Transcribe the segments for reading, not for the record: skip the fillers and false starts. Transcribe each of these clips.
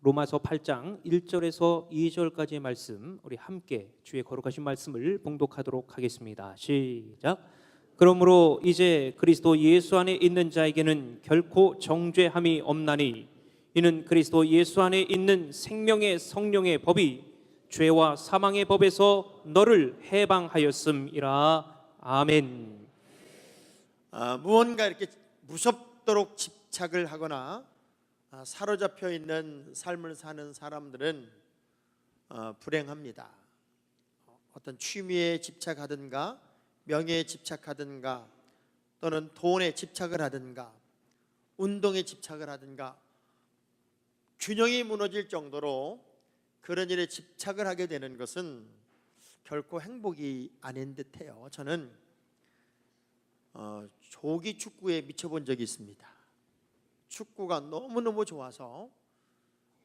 로마서 8장 1절에서 2절까지의 말씀, 우리 함께 주의 거룩하신 말씀을 봉독하도록 하겠습니다. 시작. 그러므로 이제 그리스도 예수 안에 있는 자에게는 결코 정죄함이 없나니 이는 그리스도 예수 안에 있는 생명의 성령의 법이 죄와 사망의 법에서 너를 해방하였음이라. 아멘. 무언가 이렇게 무섭도록 집착을 하거나 사로잡혀 있는 삶을 사는 사람들은 불행합니다. 어떤 취미에 집착하든가 명예에 집착하든가 또는 돈에 집착을 하든가 운동에 집착을 하든가 균형이 무너질 정도로 그런 일에 집착을 하게 되는 것은 결코 행복이 아닌 듯해요. 저는 조기 축구에 미쳐본 적이 있습니다. 축구가 너무너무 좋아서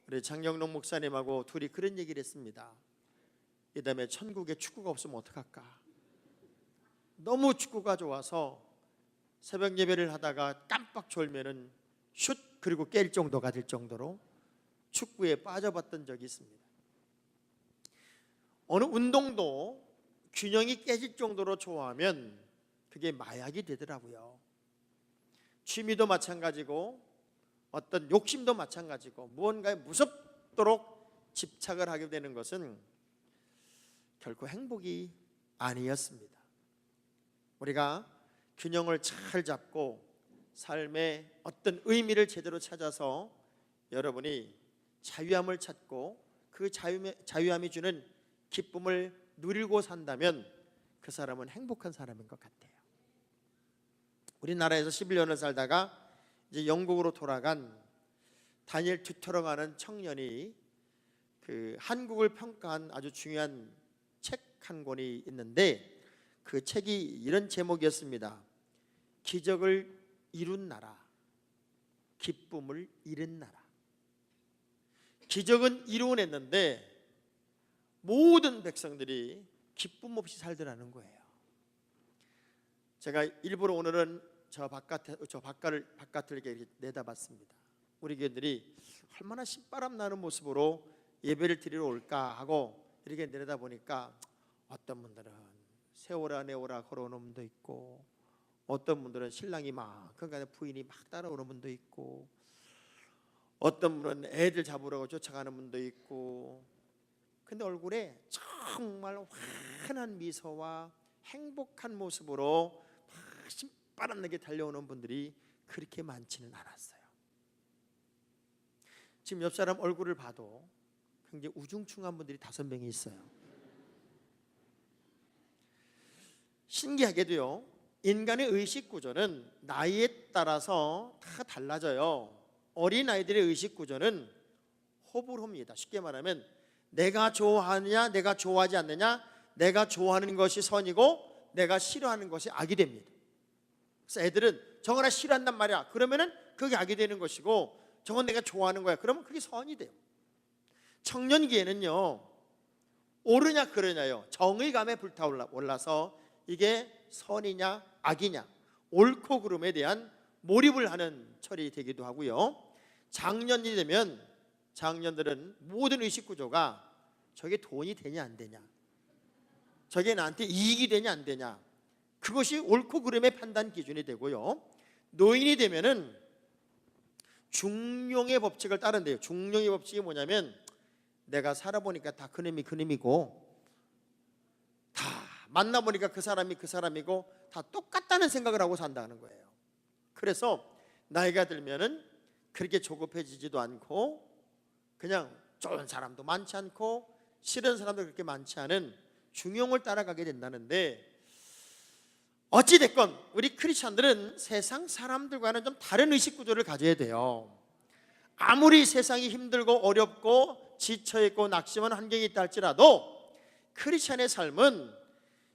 우리 장영록 목사님하고 둘이 그런 얘기를 했습니다. 이 다음에 천국에 축구가 없으면 어떡할까? 너무 축구가 좋아서 새벽 예배를 하다가 깜빡 졸면은 슛 그리고 깰 정도가 될 정도로 축구에 빠져봤던 적이 있습니다. 어느 운동도 균형이 깨질 정도로 좋아하면 그게 마약이 되더라고요. 취미도 마찬가지고 어떤 욕심도 마찬가지고 무언가에 무섭도록 집착을 하게 되는 것은 결코 행복이 아니었습니다. 우리가 균형을 잘 잡고 삶의 어떤 의미를 제대로 찾아서 여러분이 자유함을 찾고 그 자유함이 주는 기쁨을 누리고 산다면 그 사람은 행복한 사람인 것 같아요. 우리나라에서 11년을 살다가 이제 영국으로 돌아간 다니엘 튜터러라는 청년이 그 한국을 평가한 아주 중요한 책 한 권이 있는데 그 책이 이런 제목이었습니다. 기적을 이룬 나라, 기쁨을 잃은 나라. 기적은 이루어냈는데 모든 백성들이 기쁨 없이 살더라는 거예요. 제가 일부러 오늘은 저 바깥을 이렇게 내다봤습니다. 우리 교인들이 얼마나 신바람 나는 모습으로 예배를 드리러 올까 하고 이렇게 내려다보니까 어떤 분들은 세오라 내오라 걸어오는 분도 있고 어떤 분들은 신랑이 막 그러니까 부인이 막 따라오는 분도 있고 어떤 분은 애들 잡으려고 쫓아가는 분도 있고 근데 얼굴에 정말 환한 미소와 행복한 모습으로 신바람나게 달려오는 분들이 그렇게 많지는 않았어요. 지금 옆 사람 얼굴을 봐도 굉장히 우중충한 분들이 5명이 있어요. 신기하게도요, 인간의 의식 구조는 나이에 따라서 다 달라져요. 어린 아이들의 의식 구조는 호불호입니다. 쉽게 말하면 내가 좋아하느냐 내가 좋아하지 않느냐, 내가 좋아하는 것이 선이고 내가 싫어하는 것이 악이 됩니다. 그래서 애들은 저거나 싫어한단 말이야. 그러면은 그게 악이 되는 것이고 저건 내가 좋아하는 거야. 그러면 그게 선이 돼요. 청년기에는요, 옳으냐 그르냐요, 정의감에 불타올라서 이게 선이냐 악이냐, 옳고 그름에 대한 몰입을 하는 철이 되기도 하고요. 장년이 되면 장년들은 모든 의식 구조가 저게 돈이 되냐 안 되냐, 저게 나한테 이익이 되냐 안 되냐, 그것이 옳고 그름의 판단 기준이 되고요. 노인이 되면은 중용의 법칙을 따른대요. 중용의 법칙이 뭐냐면 내가 살아보니까 다 그놈이고 다 만나보니까 그 사람이고 다 똑같다는 생각을 하고 산다는 거예요. 그래서 나이가 들면은 그렇게 조급해지지도 않고 그냥 좋은 사람도 많지 않고 싫은 사람도 그렇게 많지 않은 중용을 따라가게 된다는데, 어찌됐건 우리 크리스천들은 세상 사람들과는 좀 다른 의식 구조를 가져야 돼요. 아무리 세상이 힘들고 어렵고 지쳐있고 낙심한 환경이 있다 할지라도 크리스천의 삶은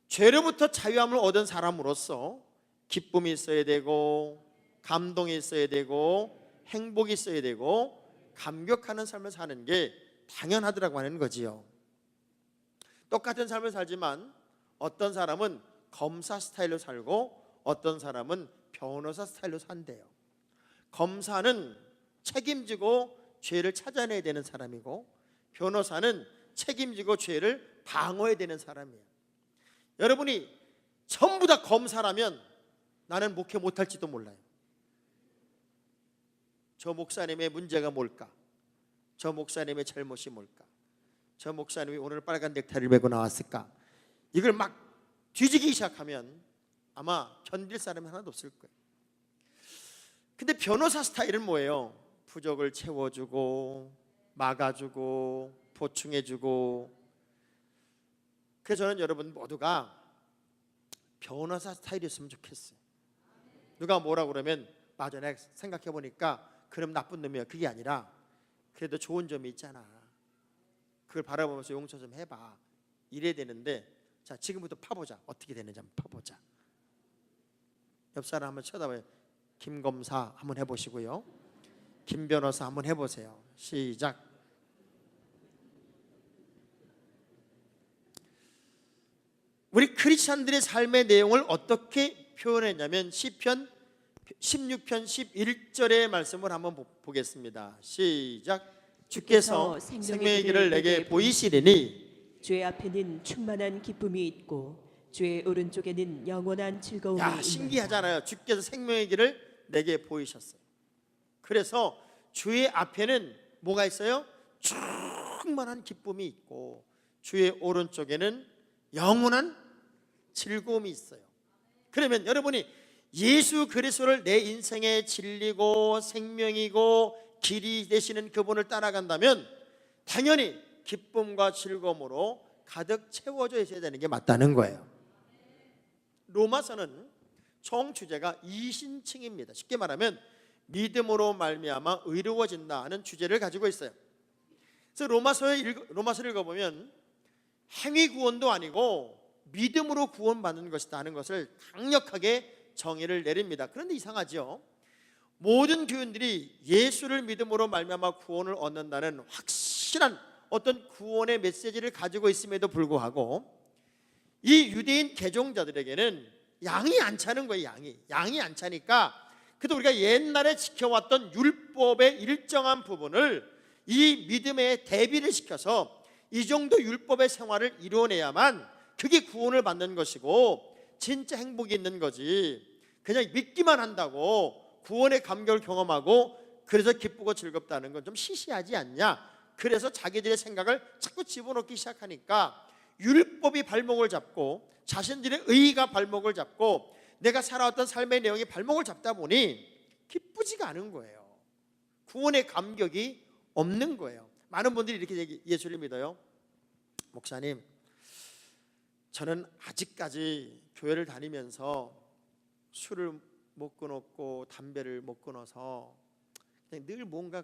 죄로부터 자유함을 얻은 사람으로서 기쁨이 있어야 되고 감동이 있어야 되고 행복이 있어야 되고 감격하는 삶을 사는 게 당연하더라고 하는 거지요. 똑같은 삶을 살지만 어떤 사람은 검사 스타일로 살고 어떤 사람은 변호사 스타일로 산대요. 검사는 책임지고 죄를 찾아내야 되는 사람이고, 변호사는 책임지고 죄를 방어해야 되는 사람이에요. 여러분이 전부 다 검사라면 나는 목회 못할지도 몰라요. 저 목사님의 문제가 뭘까? 저 목사님의 잘못이 뭘까? 저 목사님이 오늘 빨간 넥타이를 메고 나왔을까? 이걸 막 뒤지기 시작하면 아마 견딜 사람이 하나도 없을 거예요. 근데 변호사 스타일은 뭐예요? 부족을 채워주고 막아주고 보충해주고. 그래서 저는 여러분 모두가 변호사 스타일이었으면 좋겠어요. 누가 뭐라 그러면 맞아, 내가 생각해보니까 그럼 나쁜 놈이야, 그게 아니라 그래도 좋은 점이 있잖아, 그걸 바라보면서 용서 좀 해봐, 이래야 되는데, 자 지금부터 파보자. 어떻게 되는지 한번 파보자. 옆 사람 한번 쳐다봐요. 김 검사 한번 해보시고요, 김 변호사 한번 해보세요. 시작. 우리 크리스찬들의 삶의 내용을 어떻게 표현했냐면 시편 16편 11절의 말씀을 한번 보겠습니다. 시작. 주께서 생명의 길을 내게 보이시리니 주의 앞에는 충만한 기쁨이 있고 주의 오른쪽에는 영원한 즐거움이 있다. 신기하잖아요. 주께서 생명의 길을 내게 보이셨어요. 그래서 주의 앞에는 뭐가 있어요? 충만한 기쁨이 있고 주의 오른쪽에는 영원한 즐거움이 있어요. 그러면 여러분이 예수 그리스도를 내 인생의 진리고 생명이고 길이 되시는 그분을 따라간다면 당연히 기쁨과 즐거움으로 가득 채워져 있어야 되는 게 맞다는 거예요. 로마서는 총 주제가 이신칭입니다. 쉽게 말하면 믿음으로 말미암아 의로워진다 하는 주제를 가지고 있어요. 그래서 로마서를 읽어보면 행위 구원도 아니고 믿음으로 구원받는 것이다 하는 것을 강력하게 정의를 내립니다. 그런데 이상하죠? 모든 교인들이 예수를 믿음으로 말미암아 구원을 얻는다는 확실한 어떤 구원의 메시지를 가지고 있음에도 불구하고 이 유대인 개종자들에게는 양이 안 차는 거예요. 양이 안 차니까, 그래도 우리가 옛날에 지켜왔던 율법의 일정한 부분을 이 믿음에 대비를 시켜서 이 정도 율법의 생활을 이뤄내야만 그게 구원을 받는 것이고 진짜 행복이 있는 거지, 그냥 믿기만 한다고 구원의 감격을 경험하고 그래서 기쁘고 즐겁다는 건 좀 시시하지 않냐. 그래서 자기들의 생각을 자꾸 집어넣기 시작하니까 율법이 발목을 잡고 자신들의 의의가 발목을 잡고 내가 살아왔던 삶의 내용이 발목을 잡다 보니 기쁘지가 않은 거예요. 구원의 감격이 없는 거예요. 많은 분들이 이렇게 예수를 믿어요. 목사님, 저는 아직까지 교회를 다니면서 술을 못 끊었고 담배를 못 끊어서 그냥 늘 뭔가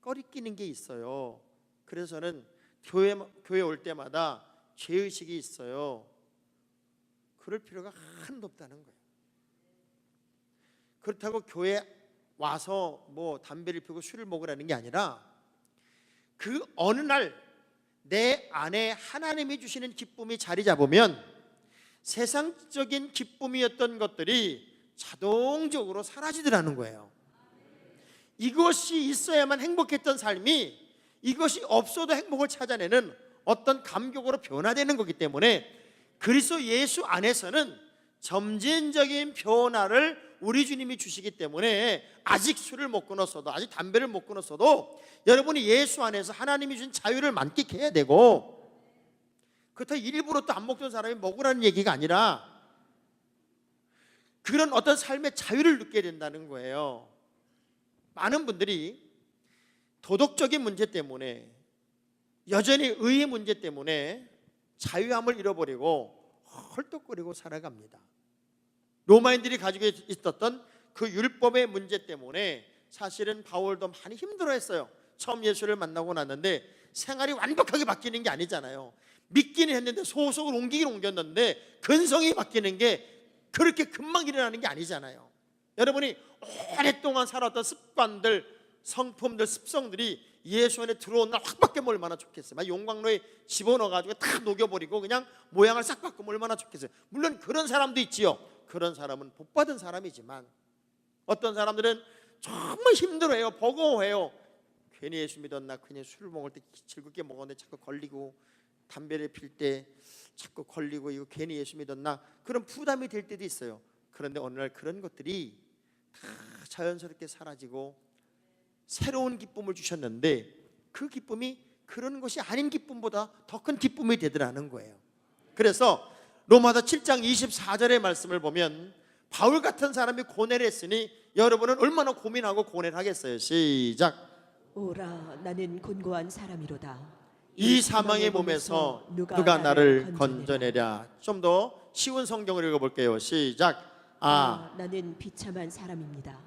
꺼리끼는 게 있어요. 그래서 저는 교회 올 때마다 죄의식이 있어요. 그럴 필요가 하나도 없다는 거예요. 그렇다고 교회 와서 뭐 담배를 피우고 술을 먹으라는 게 아니라 그 어느 날 내 안에 하나님이 주시는 기쁨이 자리 잡으면 세상적인 기쁨이었던 것들이 자동적으로 사라지더라는 거예요. 이것이 있어야만 행복했던 삶이 이것이 없어도 행복을 찾아내는 어떤 감격으로 변화되는 거기 때문에 그리스도 예수 안에서는 점진적인 변화를 우리 주님이 주시기 때문에 아직 술을 못 끊었어도, 아직 담배를 못 끊었어도 여러분이 예수 안에서 하나님이 주신 자유를 만끽해야 되고, 그렇다고 일부러 또 안 먹던 사람이 먹으라는 얘기가 아니라 그런 어떤 삶의 자유를 느껴야 된다는 거예요. 많은 분들이 도덕적인 문제 때문에, 여전히 의의 문제 때문에 자유함을 잃어버리고 헐떡거리고 살아갑니다. 로마인들이 가지고 있었던 그 율법의 문제 때문에 사실은 바울도 많이 힘들어했어요. 처음 예수를 만나고 났는데 생활이 완벽하게 바뀌는 게 아니잖아요. 믿기는 했는데 소속을 옮기긴 옮겼는데 근성이 바뀌는 게 그렇게 금방 일어나는 게 아니잖아요. 여러분이 오랫동안 살았던 습관들, 성품들, 습성들이 예수 안에 들어온 날 확 바뀌면 얼마나 좋겠어요. 막 용광로에 집어넣어가지고 다 녹여버리고 그냥 모양을 싹 바꾸면 얼마나 좋겠어요. 물론 그런 사람도 있지요. 그런 사람은 복받은 사람이지만 어떤 사람들은 정말 힘들어해요. 버거워해요. 괜히 예수 믿었나, 그냥 술을 먹을 때 즐겁게 먹었는데 자꾸 걸리고, 담배를 필 때 자꾸 걸리고, 이거 괜히 예수 믿었나, 그런 부담이 될 때도 있어요. 그런데 어느 날 그런 것들이 다 자연스럽게 사라지고 새로운 기쁨을 주셨는데, 그 기쁨이 그런 것이 아닌 기쁨보다 더 큰 기쁨이 되더라는 거예요. 그래서 로마서 7장 24절의 말씀을 보면, 바울 같은 사람이 고뇌를 했으니 여러분은 얼마나 고민하고 고뇌를 하겠어요. 시작. 오라, 나는 곤고한 사람이로다. 이 사망의 몸에서 누가 나를 건져내랴. 좀 더 쉬운 성경을 읽어볼게요. 시작. 나는 비참한 사람입니다.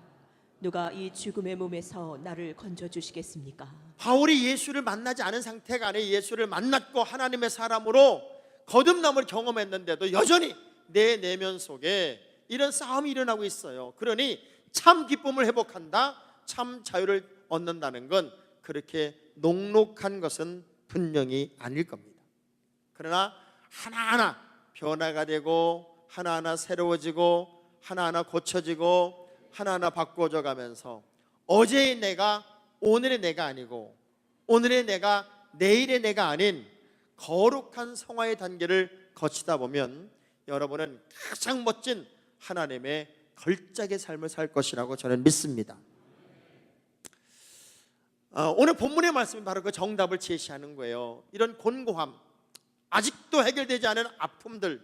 누가 이 죽음의 몸에서 나를 건져 주시겠습니까? 바울이 예수를 만나지 않은 상태가 아니라 예수를 만났고 하나님의 사람으로 거듭남을 경험했는데도 여전히 내 내면 속에 이런 싸움이 일어나고 있어요. 그러니 참 기쁨을 회복한다, 참 자유를 얻는다는 건 그렇게 녹록한 것은 분명히 아닐 겁니다. 그러나 하나하나 변화가 되고, 하나하나 새로워지고, 하나하나 고쳐지고, 하나하나 바꿔져 가면서 어제의 내가 오늘의 내가 아니고, 오늘의 내가 내일의 내가 아닌 거룩한 성화의 단계를 거치다 보면 여러분은 가장 멋진 하나님의 걸작의 삶을 살 것이라고 저는 믿습니다. 오늘 본문의 말씀이 바로 그 정답을 제시하는 거예요. 이런 곤고함, 아직도 해결되지 않은 아픔들,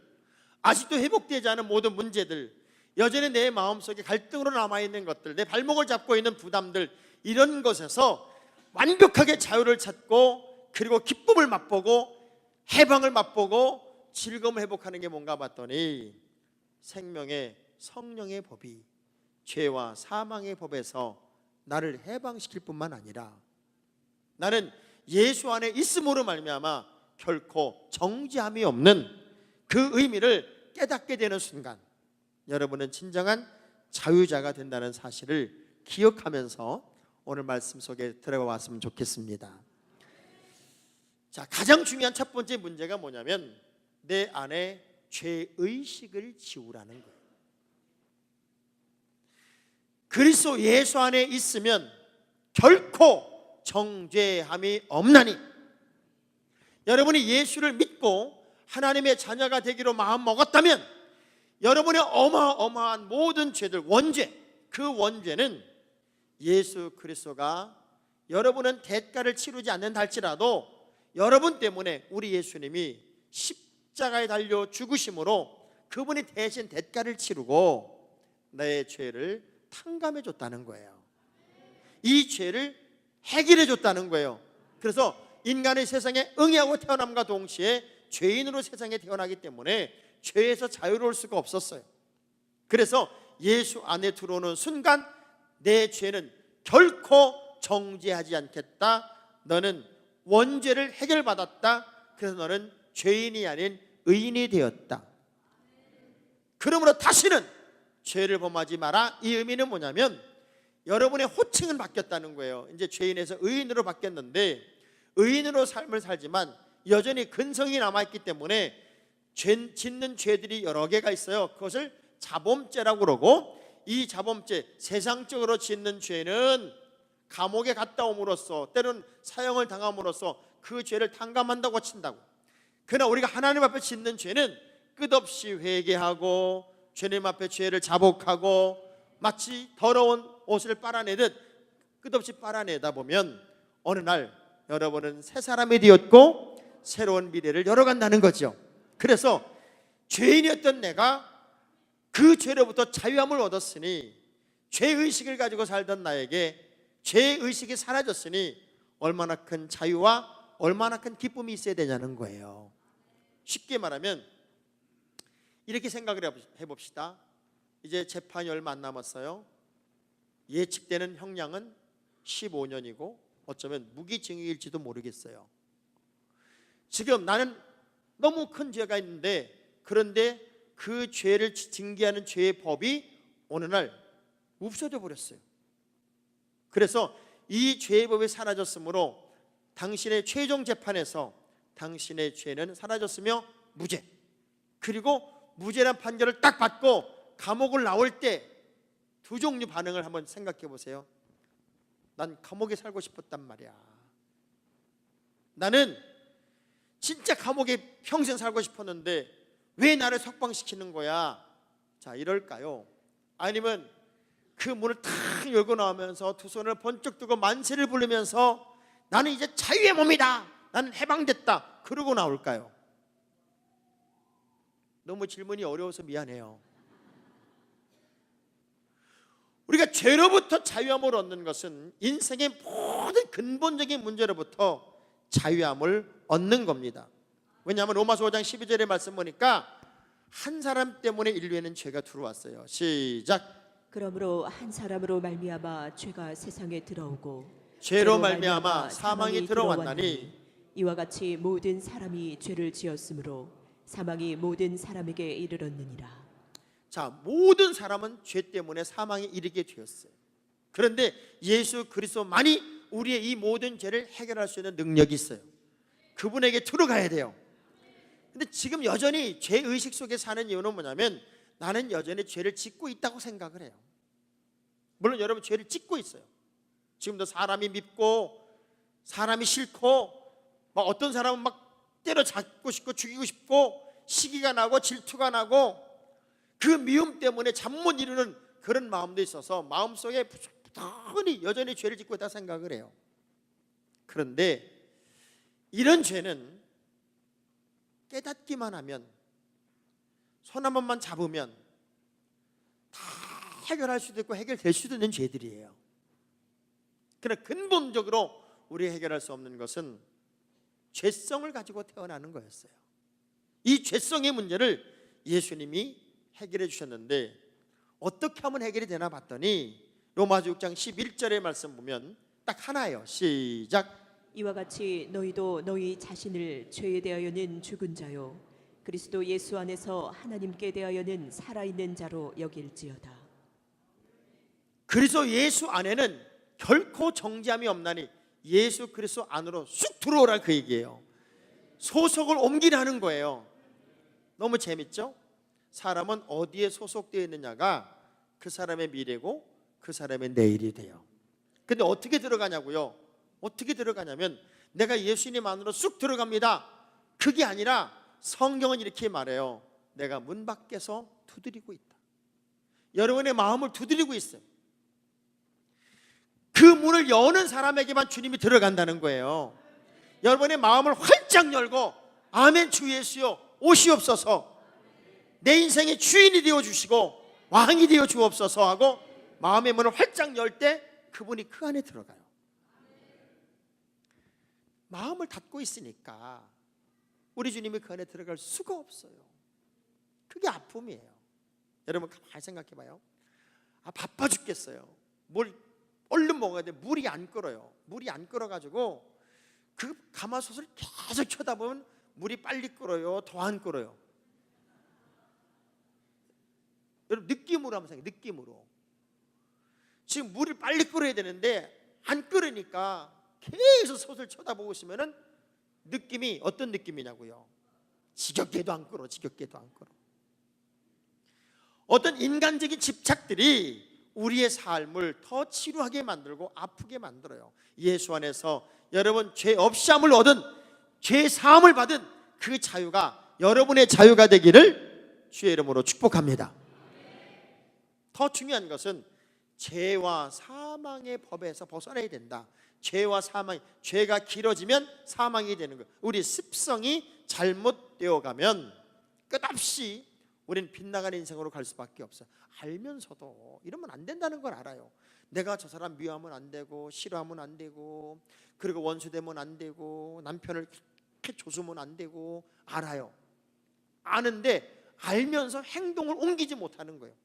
아직도 회복되지 않은 모든 문제들, 여전히 내 마음속에 갈등으로 남아있는 것들, 내 발목을 잡고 있는 부담들, 이런 것에서 완벽하게 자유를 찾고, 그리고 기쁨을 맛보고, 해방을 맛보고, 즐거움을 회복하는 게 뭔가 봤더니 생명의 성령의 법이 죄와 사망의 법에서 나를 해방시킬 뿐만 아니라 나는 예수 안에 있음으로 말미암아 결코 정죄함이 없는 그 의미를 깨닫게 되는 순간 여러분은 진정한 자유자가 된다는 사실을 기억하면서 오늘 말씀 속에 들어갔으면 좋겠습니다. 자, 가장 중요한 첫 번째 문제가 뭐냐면 내 안에 죄의식을 지우라는 거예요. 그리스도 예수 안에 있으면 결코 정죄함이 없나니, 여러분이 예수를 믿고 하나님의 자녀가 되기로 마음먹었다면 여러분의 어마어마한 모든 죄들, 원죄, 그 원죄는 예수 그리스도가 여러분은 대가를 치르지 않는다 할지라도 여러분 때문에 우리 예수님이 십자가에 달려 죽으심으로 그분이 대신 대가를 치르고 나의 죄를 탕감해 줬다는 거예요. 이 죄를 해결해 줬다는 거예요. 그래서 인간의 세상에 응하고 태어남과 동시에 죄인으로 세상에 태어나기 때문에 죄에서 자유로울 수가 없었어요. 그래서 예수 안에 들어오는 순간 내 죄는 결코 정죄하지 않겠다. 너는 원죄를 해결받았다. 그래서 너는 죄인이 아닌 의인이 되었다. 그러므로 다시는 죄를 범하지 마라. 이 의미는 뭐냐면 여러분의 호칭은 바뀌었다는 거예요. 이제 죄인에서 의인으로 바뀌었는데 의인으로 삶을 살지만 여전히 근성이 남아있기 때문에 짓는 죄들이 여러 개가 있어요. 그것을 자범죄라고 그러고, 이 자범죄, 세상적으로 짓는 죄는 감옥에 갔다 옴으로써 때로는 사형을 당함으로써 그 죄를 탕감한다고 친다고. 그러나 우리가 하나님 앞에 짓는 죄는 끝없이 회개하고 주님 앞에 죄를 자복하고 마치 더러운 옷을 빨아내듯 끝없이 빨아내다 보면 어느 날 여러분은 새 사람이 되었고 새로운 미래를 열어간다는 거죠. 그래서 죄인이었던 내가 그 죄로부터 자유함을 얻었으니, 죄의식을 가지고 살던 나에게 죄의식이 사라졌으니 얼마나 큰 자유와 얼마나 큰 기쁨이 있어야 되냐는 거예요. 쉽게 말하면 이렇게 생각을 해봅시다. 이제 재판이 얼마 안 남았어요. 예측되는 형량은 15년이고 어쩌면 무기징역일지도 모르겠어요. 지금 나는 너무 큰 죄가 있는데, 그런데 그 죄를 징계하는 죄의 법이 어느 날 없어져 버렸어요. 그래서 이 죄의 법이 사라졌으므로 당신의 최종 재판에서 당신의 죄는 사라졌으며 무죄, 그리고 무죄란 판결을 딱 받고 감옥을 나올 때 두 종류 반응을 한번 생각해 보세요. 난 감옥에 살고 싶었단 말이야. 나는 진짜 감옥에 평생 살고 싶었는데 왜 나를 석방시키는 거야? 자, 이럴까요? 아니면 그 문을 탁 열고 나오면서 두 손을 번쩍 들고 만세를 부르면서 나는 이제 자유의 몸이다, 나는 해방됐다, 그러고 나올까요? 너무 질문이 어려워서 미안해요. 우리가 죄로부터 자유함을 얻는 것은 인생의 모든 근본적인 문제로부터 자유함을 얻는 겁니다. 왜냐하면 로마서 5장 12절의 말씀 보니까 한 사람 때문에 인류에는 죄가 들어왔어요. 시작. 그러므로 한 사람으로 말미암아 죄가 세상에 들어오고 죄로 말미암아 사망이 들어왔나니 이와 같이 모든 사람이 죄를 지었으므로 사망이 모든 사람에게 이르렀느니라. 자, 모든 사람은 죄 때문에 사망에 이르게 되었어요. 그런데 예수 그리스도만이 우리의 이 모든 죄를 해결할 수 있는 능력이 있어요. 그분에게 들어가야 돼요. 근데 지금 여전히 죄의식 속에 사는 이유는 뭐냐면 나는 여전히 죄를 짓고 있다고 생각을 해요. 물론 여러분 죄를 짓고 있어요. 지금도 사람이 밉고 사람이 싫고 막 어떤 사람은 막 때려잡고 싶고 죽이고 싶고 시기가 나고 질투가 나고 그 미움 때문에 잠 못 이루는 그런 마음도 있어서 마음속에 부지런히 여전히 죄를 짓고 있다고 생각을 해요. 그런데 이런 죄는 깨닫기만 하면, 손 한 번만 잡으면 다 해결할 수도 있고 해결될 수도 있는 죄들이에요. 그러나 근본적으로 우리 해결할 수 없는 것은 죄성을 가지고 태어나는 거였어요. 이 죄성의 문제를 예수님이 해결해 주셨는데 어떻게 하면 해결이 되나 봤더니 로마서 6장 11절의 말씀 보면 딱 하나예요. 시작. 이와 같이 너희도 너희 자신을 죄에 대하여는 죽은 자요 그리스도 예수 안에서 하나님께 대하여는 살아있는 자로 여길지어다. 그리스도 예수 안에는 결코 정죄함이 없나니 예수 그리스도 안으로 쑥 들어오라, 그 얘기예요. 소속을 옮기라는 거예요. 너무 재밌죠? 사람은 어디에 소속되어 있느냐가 그 사람의 미래고 그 사람의 내일이 돼요. 근데 어떻게 들어가냐고요? 어떻게 들어가냐면 내가 예수님 안으로 쑥 들어갑니다. 그게 아니라 성경은 이렇게 말해요. 내가 문 밖에서 두드리고 있다. 여러분의 마음을 두드리고 있어요. 그 문을 여는 사람에게만 주님이 들어간다는 거예요. 여러분의 마음을 활짝 열고 아멘 주 예수여 오시옵소서, 내 인생의 주인이 되어주시고 왕이 되어 주옵소서 하고 마음의 문을 활짝 열 때 그분이 그 안에 들어가요. 마음을 닫고 있으니까 우리 주님이 그 안에 들어갈 수가 없어요. 그게 아픔이에요. 여러분 가만히 생각해 봐요. 바빠 죽겠어요. 뭘 얼른 먹어야 돼. 물이 안 끓어요. 물이 안 끓어가지고 그 가마솥을 계속 쳐다보면 물이 빨리 끓어요, 더 안 끓어요? 여러분 느낌으로 한번 생각해요. 느낌으로. 지금 물을 빨리 끓여야 되는데 안 끓으니까 계속 솥을 쳐다보고 있으면은 느낌이 어떤 느낌이냐고요? 지겹게도 안 끓어, 지겹게도 안 끓어. 어떤 인간적인 집착들이 우리의 삶을 더 지루하게 만들고 아프게 만들어요. 예수 안에서 여러분 죄 없이함을 얻은, 죄 사함을 받은 그 자유가 여러분의 자유가 되기를 주의 이름으로 축복합니다. 더 중요한 것은 죄와 사망의 법에서 벗어나야 된다. 죄와 사망, 죄가 길어지면 사망이 되는 거예요. 우리 습성이 잘못되어 가면 끝없이 우리는 빗나가는 인생으로 갈 수밖에 없어요. 알면서도 이러면 안 된다는 걸 알아요. 내가 저 사람 미워하면 안 되고 싫어하면 안 되고 그리고 원수되면 안 되고 남편을 이렇게 조수면 안 되고 알아요. 아는데 알면서 행동을 옮기지 못하는 거예요.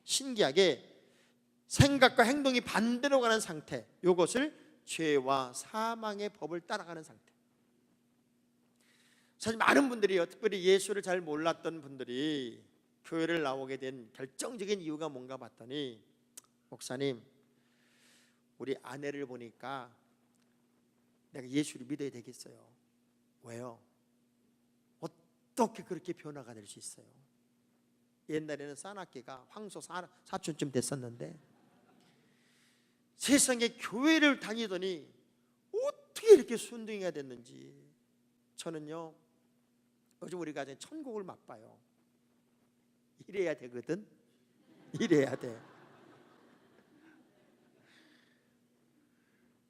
신기하게 생각과 행동이 반대로 가는 상태, 이것을 죄와 사망의 법을 따라가는 상태. 사실 많은 분들이요, 특별히 예수를 잘 몰랐던 분들이 교회를 나오게 된 결정적인 이유가 뭔가 봤더니, 목사님 우리 아내를 보니까 내가 예수를 믿어야 되겠어요. 왜요? 어떻게 그렇게 변화가 될 수 있어요? 옛날에는 싸납기가 황소 사촌쯤 됐었는데 세상에 교회를 다니더니 어떻게 이렇게 순둥이가 됐는지. 저는요, 요즘 우리가 이제 천국을 맛봐요. 이래야 되거든. 이래야 돼.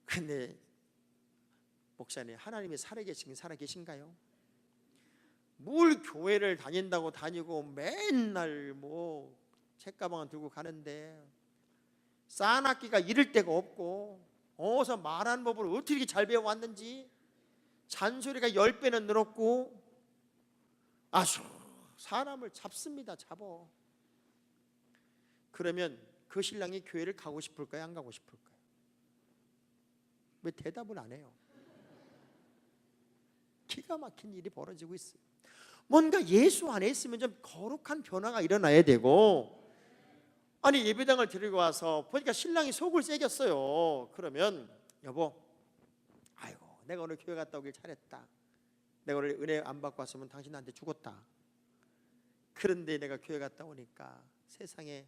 근데 목사님, 하나님이 살아계신가요? 뭘 교회를 다닌다고 다니고 맨날 뭐 책가방을 들고 가는데 쌓아놨기가 이를 데가 없고, 어디서 말하는 법을 어떻게 이렇게 잘 배워왔는지, 잔소리가 10배는 늘었고, 아주 사람을 잡습니다. 잡어. 그러면 그 신랑이 교회를 가고 싶을까요? 안 가고 싶을까요? 왜 대답을 안 해요? 기가 막힌 일이 벌어지고 있어요. 뭔가 예수 안에 있으면 좀 거룩한 변화가 일어나야 되고, 아니 예배당을 데리고 와서 보니까 신랑이 속을 새겼어요. 그러면 여보, 아이고 내가 오늘 교회 갔다 오길 잘했다. 내가 오늘 은혜 안 받고 왔으면 당신 나한테 죽었다. 그런데 내가 교회 갔다 오니까 세상에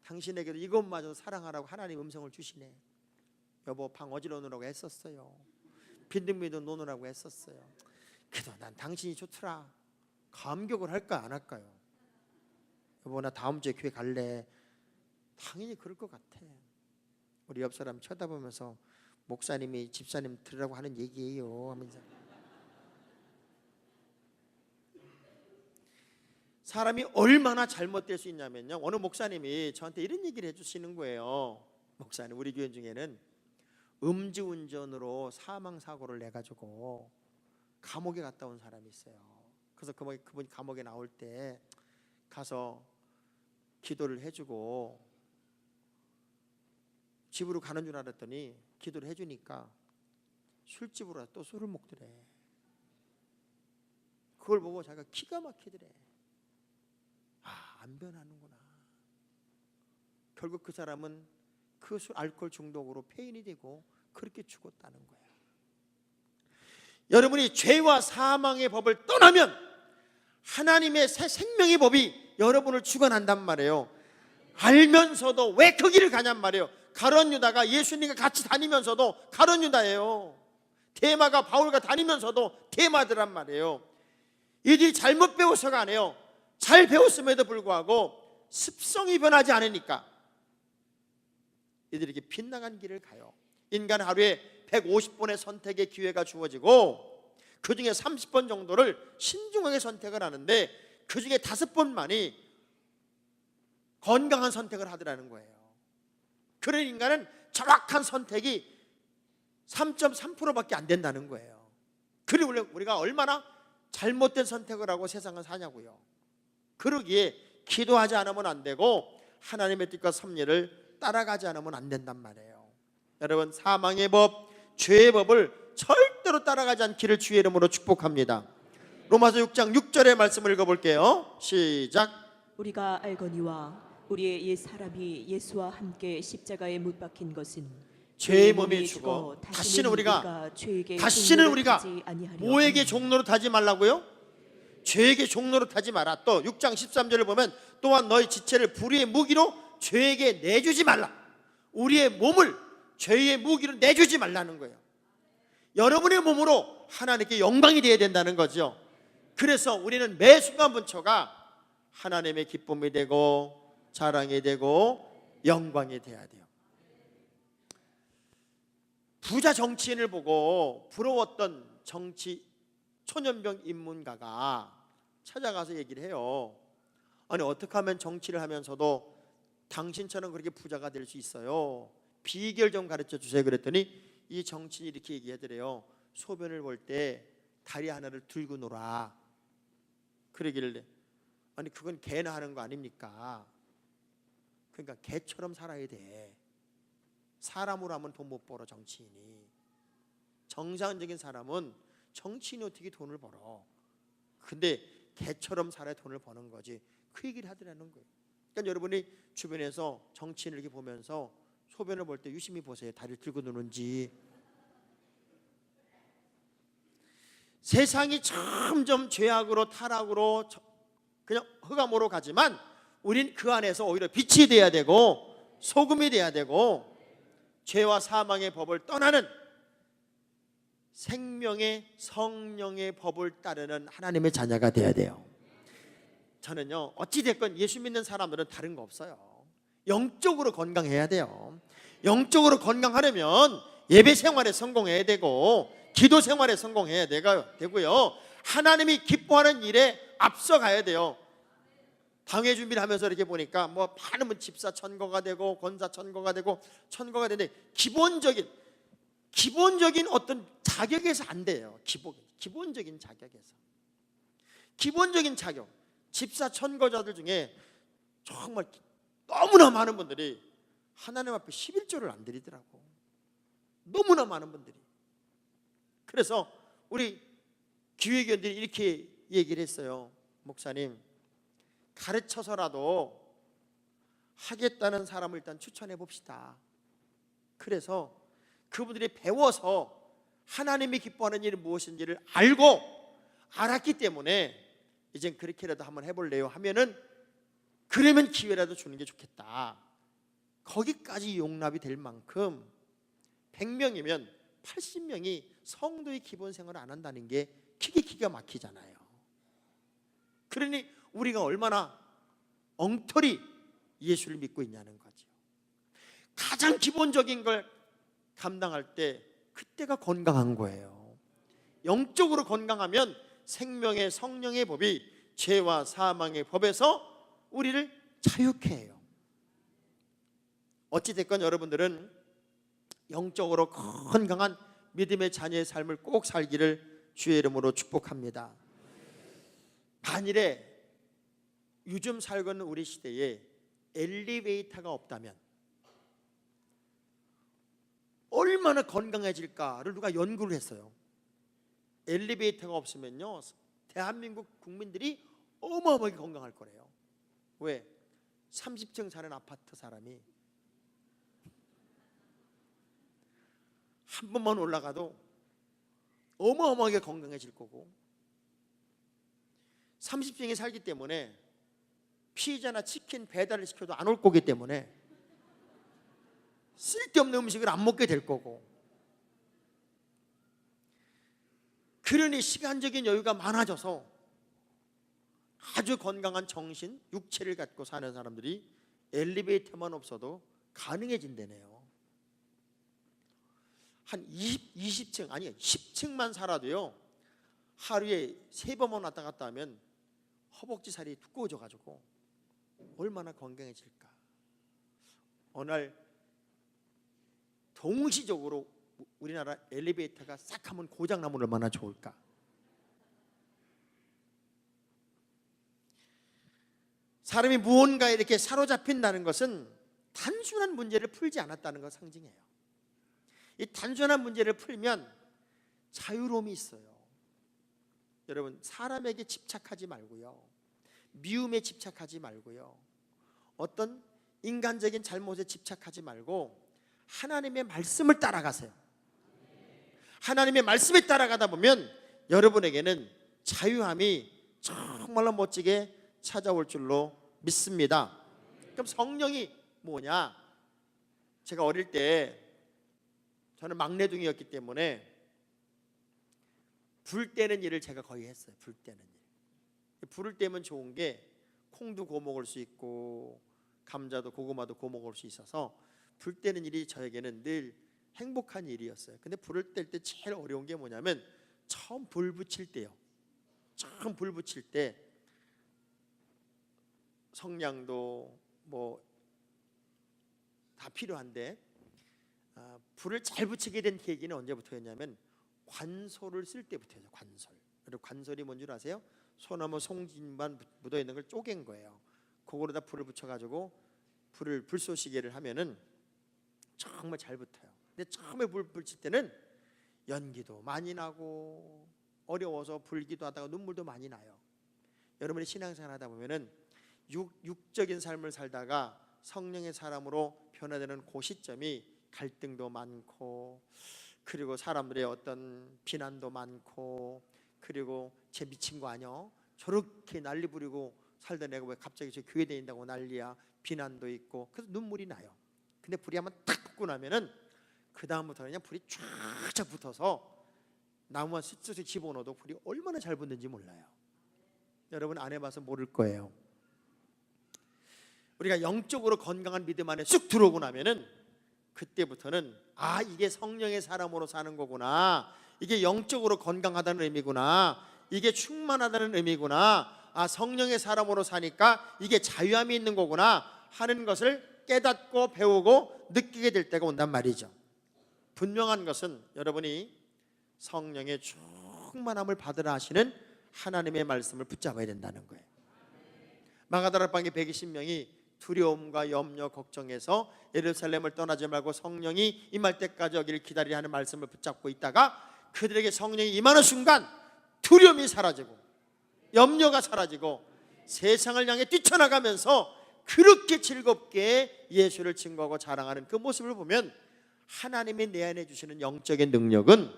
당신에게도 이것마저 사랑하라고 하나님 음성을 주시네. 여보, 방 어지러 놓으라고 했었어요. 빈둥빈둥 놓으라고 했었어요. 그래도 난 당신이 좋더라. 감격을 할까 안 할까요? 여보, 나 다음 주에 교회 갈래. 당연히 그럴 것 같아. 우리 옆 사람 쳐다보면서 목사님이 집사님 들으라고 하는 얘기예요 하면서. 사람이 얼마나 잘못될 수 있냐면요, 어느 목사님이 저한테 이런 얘기를 해주시는 거예요. 목사님, 우리 교회 중에는 음주운전으로 사망사고를 내가지고 감옥에 갔다 온 사람이 있어요. 그래서 그분이 감옥에 나올 때 가서 기도를 해주고 집으로 가는 줄 알았더니 기도를 해주니까 술집으로 또 술을 먹더래. 그걸 보고 자기가 기가 막히더래. 안 변하는구나. 결국 그 사람은 그 알코올 중독으로 폐인이 되고 그렇게 죽었다는 거예요. 여러분이 죄와 사망의 법을 떠나면 하나님의 새 생명의 법이 여러분을 주관한단 말이에요. 알면서도 왜 그 길을 가냔 말이에요. 가룟 유다가 예수님과 같이 다니면서도 가룟 유다예요. 데마가 바울과 다니면서도 데마더란 말이에요. 이들이 잘못 배워서가 아니에요. 잘 배웠음에도 불구하고 습성이 변하지 않으니까 이들에게 빗나간 길을 가요. 인간 하루에 150번의 선택의 기회가 주어지고 그 중에 30번 정도를 신중하게 선택을 하는데 그 중에 5번만이 건강한 선택을 하더라는 거예요. 그런 인간은 정확한 선택이 3.3%밖에 안 된다는 거예요. 그리고 우리가 얼마나 잘못된 선택을 하고 세상을 사냐고요. 그러기에 기도하지 않으면 안 되고 하나님의 뜻과 섭리를 따라가지 않으면 안 된단 말이에요. 여러분, 사망의 법, 죄의 법을 절대로 따라가지 않기를 주의 이름으로 축복합니다. 로마서 6장 6절의 말씀을 읽어볼게요. 시작. 우리가 알거니와 우리의 옛 사람이 예수와 함께 십자가에 못 박힌 것은 죄의 몸에 죽어 다시는 우리가 뭐에게 종로로 타지 말라고요? 죄에게 종로로 타지 마라. 또 6장 13절을 보면 또한 너희 지체를 불의의 무기로 죄에게 내주지 말라. 우리의 몸을 죄의 무기로 내주지 말라는 거예요. 여러분의 몸으로 하나님께 영광이 되어야 된다는 거죠. 그래서 우리는 매 순간분초가 하나님의 기쁨이 되고 자랑이 되고 영광이 되어야 돼요. 부자 정치인을 보고 부러웠던 정치 초년병 인문가가 찾아가서 얘기를 해요. 아니, 어떻게 하면 정치를 하면서도 당신처럼 그렇게 부자가 될 수 있어요? 비결 좀 가르쳐 주세요. 그랬더니 이 정치인이 이렇게 얘기하더래요. 소변을 볼 때 다리 하나를 들고 놀아. 그러길래 아니, 그건 개나 하는 거 아닙니까? 그러니까 개처럼 살아야 돼. 사람으로 하면 돈 못 벌어. 정치인이 정상적인 사람은 정치인이 어떻게 돈을 벌어? 근데 개처럼 살아야 돈을 버는 거지. 그 얘기를 하더라는 거예요. 그러니까 여러분이 주변에서 정치인을 이렇게 보면서 소변을 볼 때 유심히 보세요. 다리를 들고 노는지. 세상이 점점 죄악으로 타락으로 그냥 흑암으로 가지만 우린 그 안에서 오히려 빛이 돼야 되고 소금이 돼야 되고 죄와 사망의 법을 떠나는 생명의 성령의 법을 따르는 하나님의 자녀가 되어야 돼요. 저는요, 어찌됐건 예수 믿는 사람들은 다른 거 없어요. 영적으로 건강해야 돼요. 영적으로 건강하려면 예배 생활에 성공해야 되고 기도 생활에 성공해야 되고요, 하나님이 기뻐하는 일에 앞서가야 돼요. 당회 준비를 하면서 이렇게 보니까 뭐 많은 집사 천거가 되고 권사 천거가 되고 천거가 되는데 기본적인 어떤 자격에서 안 돼요. 기본적인 자격에서. 기본적인 자격. 집사 천거자들 중에 정말 너무나 많은 분들이 하나님 앞에 11조를 안 드리더라고. 너무나 많은 분들이. 그래서 우리 기회견들이 이렇게 얘기를 했어요. 목사님, 가르쳐서라도 하겠다는 사람을 일단 추천해 봅시다. 그래서 그분들이 배워서 하나님이 기뻐하는 일이 무엇인지를 알았기 때문에 이젠 그렇게라도 한번 해볼래요 하면은, 그러면 기회라도 주는 게 좋겠다. 거기까지 용납이 될 만큼 100명이면 80명이 성도의 기본 생활을 안 한다는 게 기가 막히잖아요. 그러니 우리가 얼마나 엉터리 예수를 믿고 있냐는 거죠. 가장 기본적인 걸 감당할 때 그때가 건강한 거예요. 영적으로 건강하면 생명의 성령의 법이 죄와 사망의 법에서 우리를 자유케 해요. 어찌됐건 여러분들은 영적으로 건강한 믿음의 자녀의 삶을 꼭 살기를 주의 이름으로 축복합니다. 만일에 요즘 살고 있는 우리 시대에 엘리베이터가 없다면 얼마나 건강해질까를 누가 연구를 했어요. 엘리베이터가 없으면요, 대한민국 국민들이 어마어마하게 건강할 거래요. 왜? 30층 사는 아파트 사람이 한 번만 올라가도 어마어마하게 건강해질 거고, 30층에 살기 때문에 피자나 치킨 배달을 시켜도 안 올 거기 때문에 쓸데없는 음식을 안 먹게 될 거고, 그러니 시간적인 여유가 많아져서 아주 건강한 정신, 육체를 갖고 사는 사람들이 엘리베이터만 없어도 가능해진다네요. 한 20층 아니 10층만 살아도요, 하루에 3번만 왔다 갔다 하면 허벅지 살이 두꺼워져 가지고 얼마나 건강해질까. 어느 날 동시적으로 우리나라 엘리베이터가 싹 하면 고장나면 얼마나 좋을까. 사람이 무언가에 이렇게 사로잡힌다는 것은 단순한 문제를 풀지 않았다는 걸 상징해요. 이 단순한 문제를 풀면 자유로움이 있어요. 여러분, 사람에게 집착하지 말고요, 미움에 집착하지 말고요, 어떤 인간적인 잘못에 집착하지 말고 하나님의 말씀을 따라가세요. 하나님의 말씀에 따라가다 보면 여러분에게는 자유함이 정말로 멋지게 찾아올 줄로 믿습니다. 그럼 성령이 뭐냐? 제가 어릴 때, 저는 막내둥이였기 때문에 불 떼는 일을 제가 거의 했어요. 불 떼는 일. 불을 떼면 좋은 게 콩도 구워 먹을 수 있고 감자도 고구마도 구워 먹을 수 있어서 불 떼는 일이 저에게는 늘 행복한 일이었어요. 근데 불을 뗄 때 제일 어려운 게 뭐냐면 처음 불 붙일 때요. 처음 불 붙일 때 성냥도 뭐 다 필요한데, 불을 잘 붙이게 된 계기는 언제부터였냐면 관솔을 쓸 때부터예요. 관솔. 그리고 관솔이 뭔 줄 아세요? 소나무 송진만 묻어 있는 걸 쪼갠 거예요. 그거로다 불을 붙여가지고 불쏘시개를 하면은 정말 잘 붙어요. 근데 처음에 불 붙일 때는 연기도 많이 나고 어려워서 불기도 하다가 눈물도 많이 나요. 여러분이 신앙생활 하다 보면은 육적인 삶을 살다가 성령의 사람으로 변화되는 그 시점이 갈등도 많고, 그리고 사람들의 어떤 비난도 많고, 그리고 쟤 미친 거 아니야? 저렇게 난리 부리고 살던 애가 왜 갑자기 저 교회 다닌다고 난리야? 비난도 있고, 그래서 눈물이 나요. 근데 불이 한번 탁 붙고 나면은 그 다음부터 그냥 불이 쫙쫙 붙어서 나무와 숯을 집어넣어도 불이 얼마나 잘 붙는지 몰라요. 여러분 안 해봐서 모를 거예요. 우리가 영적으로 건강한 믿음 안에 쑥 들어오고 나면은 그때부터는 아, 이게 성령의 사람으로 사는 거구나, 이게 영적으로 건강하다는 의미구나, 이게 충만하다는 의미구나, 아, 성령의 사람으로 사니까 이게 자유함이 있는 거구나 하는 것을 깨닫고 배우고 느끼게 될 때가 온단 말이죠. 분명한 것은 여러분이 성령의 충만함을 받으라 하시는 하나님의 말씀을 붙잡아야 된다는 거예요. 마가다락방에 120명이 두려움과 염려, 걱정에서 예루살렘을 떠나지 말고 성령이 임할 때까지 여기를 기다리라 하는 말씀을 붙잡고 있다가 그들에게 성령이 임하는 순간 두려움이 사라지고 염려가 사라지고 세상을 향해 뛰쳐나가면서 그렇게 즐겁게 예수를 증거하고 자랑하는 그 모습을 보면 하나님이 내 안에 주시는 영적인 능력은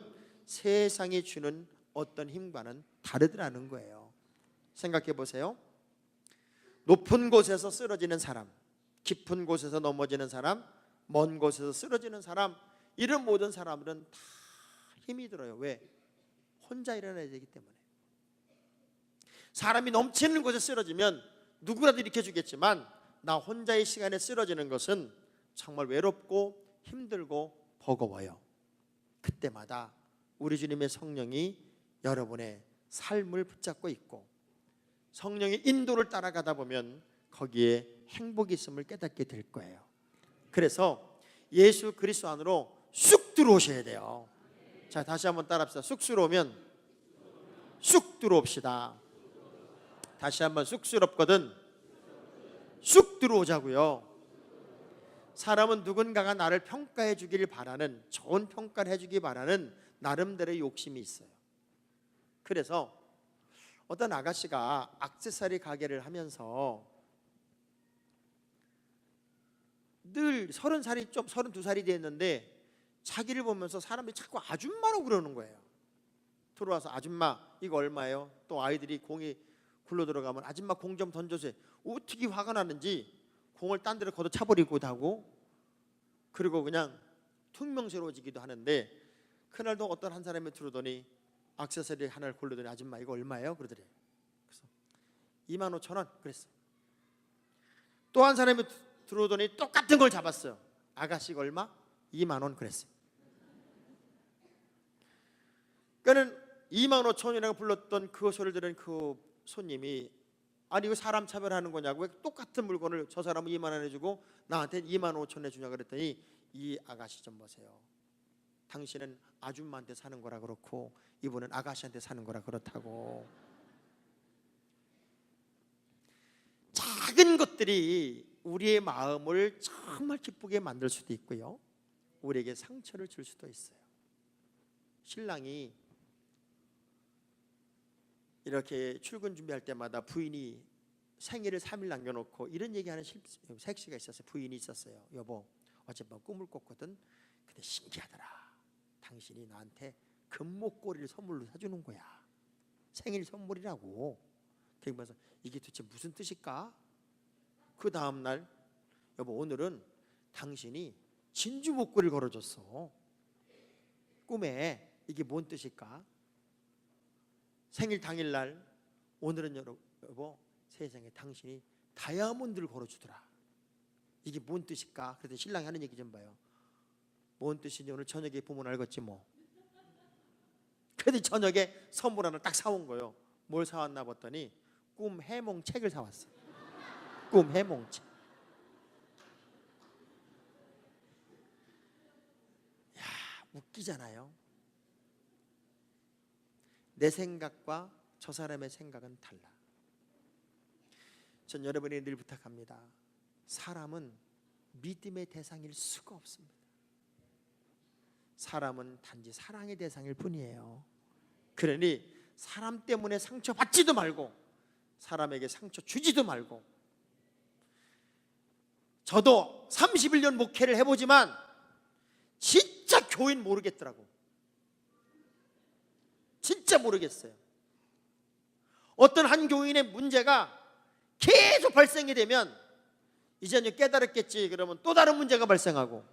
세상이 주는 어떤 힘과는 다르더라는 거예요. 생각해 보세요. 높은 곳에서 쓰러지는 사람, 깊은 곳에서 넘어지는 사람, 먼 곳에서 쓰러지는 사람, 이런 모든 사람들은 다 힘이 들어요. 왜? 혼자 일어나야 되기 때문에. 사람이 넘치는 곳에 쓰러지면 누구라도 일으켜주겠지만 나 혼자의 시간에 쓰러지는 것은 정말 외롭고 힘들고 버거워요. 그때마다 우리 주님의 성령이 여러분의 삶을 붙잡고 있고 성령의 인도를 따라가다 보면 거기에 행복이 있음을 깨닫게 될 거예요. 그래서 예수 그리스도 안으로 쑥 들어오셔야 돼요. 자, 다시 한번 따라합시다. 쑥스러우면 쑥 들어옵시다. 다시 한번 쑥스럽거든 쑥 들어오자고요. 사람은 누군가가 나를 평가해 주기를 바라는, 좋은 평가를 해주기 바라는 나름대로의 욕심이 있어요. 그래서 어떤 아가씨가 액세서리 가게를 하면서 늘 30살이 좀 32살이 됐는데 자기를 보면서 사람들이 자꾸 아줌마라고 그러는 거예요. 들어와서 아줌마 이거 얼마예요? 또 아이들이 공이 굴러 들어가면 아줌마 공 좀 던져주세요. 어떻게 화가 나는지 공을 딴 데로 걷어 차버리기도 하고, 그리고 그냥 퉁명스러워지기도 하는데 그날도 어떤 한 사람이 들어오더니 액세서리 하나를 고르더니 아줌마 이거 얼마예요? 그러더래요. 그래서 25,000원 그랬어. 또 한 사람이 들어오더니 똑같은 걸 잡았어요. 아가씨가 얼마? 20,000원 그랬어요. 그러니까 25,000원이라고 불렀던 그 소리를 들은 그 손님이 아니 이거 사람 차별하는 거냐고, 왜 똑같은 물건을 저 사람은 20,000원 해주고 나한테 25,000원 해주냐 그랬더니 이 아가씨 좀 보세요. 당신은 아줌마한테 사는 거라 그렇고 이분은 아가씨한테 사는 거라 그렇다고. 작은 것들이 우리의 마음을 정말 기쁘게 만들 수도 있고요, 우리에게 상처를 줄 수도 있어요. 신랑이 이렇게 출근 준비할 때마다 부인이 생일을 3일 남겨놓고 이런 얘기하는 색시가 있었어요. 부인이 있었어요. 여보 어젯밤 꿈을 꿨거든. 근데 신기하더라. 당신이 나한테 금목걸이를 선물로 사주는 거야. 생일 선물이라고. 그러면서 이게 도대체 무슨 뜻일까? 그 다음날 여보 오늘은 당신이 진주 목걸이를 걸어줬어. 꿈에. 이게 뭔 뜻일까? 생일 당일날 오늘은 여보 세상에 당신이 다이아몬드를 걸어주더라. 이게 뭔 뜻일까? 그랬더니 신랑이 하는 얘기 좀 봐요. 뭔 뜻인지 오늘 저녁에 보면 알겠지 뭐. 그래도 저녁에 선물 하나 딱 사온 거예요. 뭘 사왔나 봤더니 꿈 해몽책을 사왔어. 꿈 해몽책. 야, 웃기잖아요. 내 생각과 저 사람의 생각은 달라. 전 여러분이 늘 부탁합니다. 사람은 믿음의 대상일 수가 없습니다. 사람은 단지 사랑의 대상일 뿐이에요. 그러니 사람 때문에 상처받지도 말고 사람에게 상처 주지도 말고. 저도 31년 목회를 해보지만 진짜 교인 모르겠더라고. 진짜 모르겠어요. 어떤 한 교인의 문제가 계속 발생이 되면 이제 깨달았겠지 그러면 또 다른 문제가 발생하고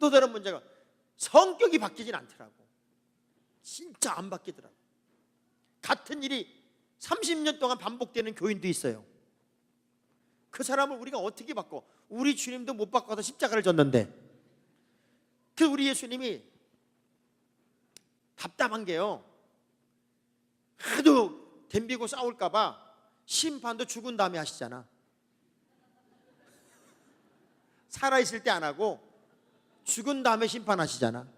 또 다른 문제가, 성격이 바뀌진 않더라고. 진짜 안 바뀌더라고. 같은 일이 30년 동안 반복되는 교인도 있어요. 그 사람을 우리가 어떻게 바꿔? 우리 주님도 못 바꿔서 십자가를 졌는데, 그 우리 예수님이 답답한 게요, 하도 덤비고 싸울까 봐 심판도 죽은 다음에 하시잖아. 살아있을 때 안 하고 죽은 다음에 심판하시잖아.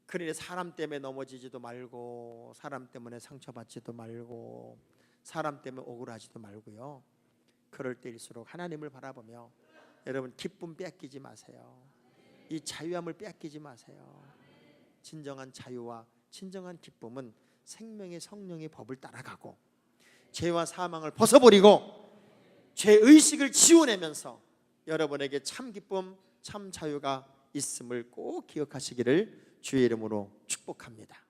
그러니 사람 때문에 넘어지지도 말고, 사람 때문에 상처받지도 말고, 사람 때문에 억울하지도 말고요, 그럴 때일수록 하나님을 바라보며 여러분 기쁨 뺏기지 마세요. 이 자유함을 뺏기지 마세요. 진정한 자유와 진정한 기쁨은 생명의 성령의 법을 따라가고, 죄와 사망을 벗어버리고 죄의식을 지워내면서 여러분에게 참 기쁨, 참 자유가 있음을 꼭 기억하시기를 주의 이름으로 축복합니다.